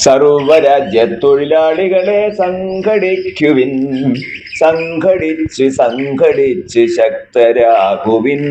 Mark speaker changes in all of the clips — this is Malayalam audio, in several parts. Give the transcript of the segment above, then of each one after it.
Speaker 1: സർവരാജ്യത്തൊഴിലാളികളെ സംഘടിക്കുവിൻ, സംഘടിച്ച് ശക്തരാകുവിൻ.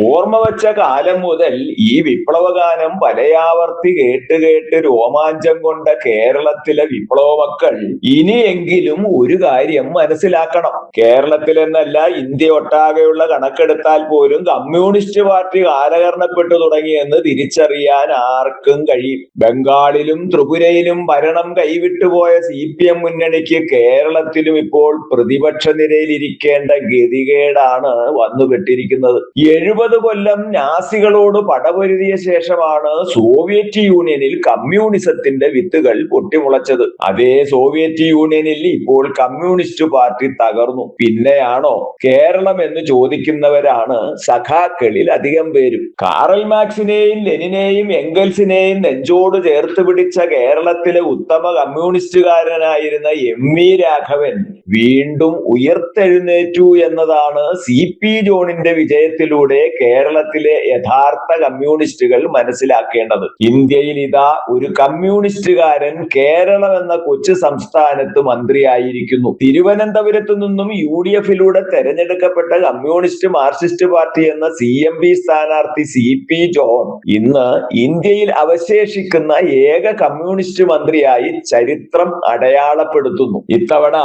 Speaker 1: ഓർമ്മ വച്ച കാലം മുതൽ ഈ വിപ്ലവഗാനം പലയാവർത്തി കേട്ട് രോമാഞ്ചം കൊണ്ട കേരളത്തിലെ വിപ്ലവമക്കൾ ഇനിയെങ്കിലും ഒരു കാര്യം മനസ്സിലാക്കണം. കേരളത്തിലെന്നല്ല, ഇന്ത്യ ഒട്ടാകെയുള്ള കണക്കെടുത്താൽ പോലും കമ്മ്യൂണിസ്റ്റ് പാർട്ടി കാലഹരണപ്പെട്ടു തുടങ്ങിയെന്ന് തിരിച്ചറിയാൻ ആർക്കും കഴിയും. ബംഗാളിലും ത്രിപുരയിലും ഭരണം കൈവിട്ടുപോയ CPM മുന്നണിക്ക് കേരളത്തിലും ഇപ്പോൾ പ്രതിപക്ഷ നിരയിലിരിക്കേണ്ട ഗതികേടാണ് വന്നുപെട്ടിരിക്കുന്നത്. 70 കൊല്ലം നാസികളോട് പടപൊരുതിയ ശേഷമാണ് സോവിയറ്റ് യൂണിയനിൽ കമ്മ്യൂണിസത്തിന്റെ വിത്തുകൾ പൊട്ടിമുളച്ചത്. അതേ സോവിയറ്റ് യൂണിയനിൽ ഇപ്പോൾ കമ്മ്യൂണിസ്റ്റ് പാർട്ടി തകർന്നു. പിന്നെയാണോ കേരളം എന്ന് ചോദിക്കുന്നവരാണ് സഖാക്കളിൽ അധികം പേരും. കാറൽ മാർക്സിനെയും ലെനിനെയും എംഗൽസിനെയും നെഞ്ചോട് ചേർത്ത് പിടിച്ച കേരളത്തിലെ ഉത്തമ കമ്മ്യൂണിസ്റ്റുകാരനായിരുന്ന MV രാഘവൻ വീണ്ടും ഉയർത്തെഴുന്നേറ്റു എന്നതാണ് CP ജോണിന്റെ വിജയത്തിലൂടെ കേരളത്തിലെ യഥാർത്ഥ കമ്മ്യൂണിസ്റ്റുകൾ മനസ്സിലാക്കേണ്ടത്. ഇന്ത്യയിൽ ഇതാ ഒരു കമ്മ്യൂണിസ്റ്റുകാരൻ കേരളം എന്ന കൊച്ചു സംസ്ഥാനത്ത് മന്ത്രിയായിരിക്കുന്നു. തിരുവനന്തപുരത്തു നിന്നും UDF-ലൂടെ തെരഞ്ഞെടുക്കപ്പെട്ട കമ്മ്യൂണിസ്റ്റ് മാർക്സിസ്റ്റ് പാർട്ടി എന്ന CMP സ്ഥാനാർത്ഥി CP ജോൺ ഇന്ന് ഇന്ത്യയിൽ അവശേഷിക്കുന്ന ഏക കമ്മ്യൂണിസ്റ്റ് മന്ത്രിയായി ചരിത്രം അടയാളപ്പെടുത്തുന്നു. ഇത്തവണ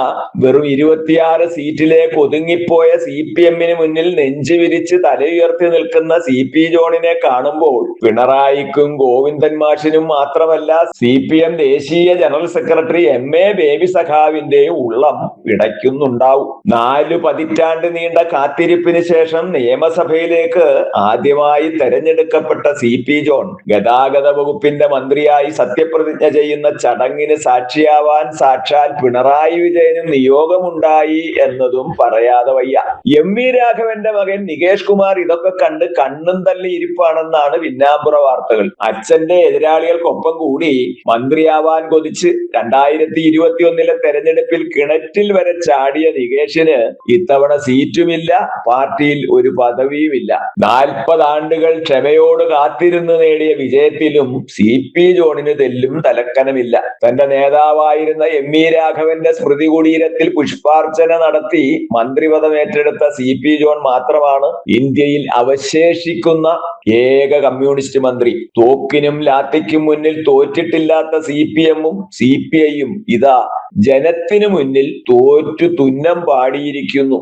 Speaker 1: വെറും 26 സീറ്റിലേക്ക് ഒതുങ്ങിപ്പോയ CPM-ന് മുന്നിൽ നെഞ്ചു വിരിച്ച് തലയുയർത്തി നിൽക്കുന്ന CP ജോണിനെ കാണുമ്പോൾ പിണറായിക്കും ഗോവിന്ദൻ മാഷിനും മാത്രമല്ല CPM ദേശീയ ജനറൽ സെക്രട്ടറി MA ബേബി സഖാവിന്റെയും ഉള്ളം പിടയ്ക്കുന്നുണ്ടാവും. 4 പതിറ്റാണ്ട് നീണ്ട കാത്തിരിപ്പിന് ശേഷം നിയമസഭയിലേക്ക് ആദ്യമായി തെരഞ്ഞെടുക്കപ്പെട്ട CP ജോൺ ഗതാഗത വകുപ്പിന്റെ മന്ത്രിയായി സത്യപ്രതിജ്ഞ ചെയ്യുന്ന ചടങ്ങിന് സാക്ഷിയാവാൻ സാക്ഷാൽ പിണറായി വിജയനും നിയോഗമുണ്ടായി എന്നതും പറയാതെ വയ്യ. MV രാഘവന്റെ മകൻ നികേഷ് കുമാർ ഇതൊക്കെ കണ്ട് കണ്ണും തള്ളി ഇരിപ്പാണെന്നാണ് പിന്നാമ്പുറ വാർത്തകൾ. അച്ഛന്റെ എതിരാളികൾക്കൊപ്പം കൂടി മന്ത്രിയാവാൻ കൊതിച്ച് 2021 തെരഞ്ഞെടുപ്പിൽ കിണറ്റിൽ വരെ ചാടിയ നികേഷിന് ഇത്തവണ സീറ്റുമില്ല, പാർട്ടിയിൽ ഒരു പദവിയുമില്ല. 40 ആണ്ടുകൾ ക്ഷമയോട് കാത്തിരുന്ന് നേടിയ വിജയത്തിലും CP ജോണിന് തെല്ലും തലക്കനമില്ല. തന്റെ നേതാവായിരുന്ന MV രാഘവന്റെ സ്മൃതി കുടീരത്തിൽ പുഷ്പാർച്ചന നടത്തി മന്ത്രിപദം ഏറ്റെടുത്ത CP ജോൺ മാത്രമാണ് ഇന്ത്യയിൽ അവശേഷിക്കുന്ന ഏക കമ്മ്യൂണിസ്റ്റ് മന്ത്രി. തോക്കിനും ലാത്തിക്കും മുന്നിൽ തോറ്റിട്ടില്ലാത്ത CPM-ഉം CPI-യും ഇതാ ജനത്തിനു മുന്നിൽ തോറ്റു തുന്നം പാടിയിരിക്കുന്നു.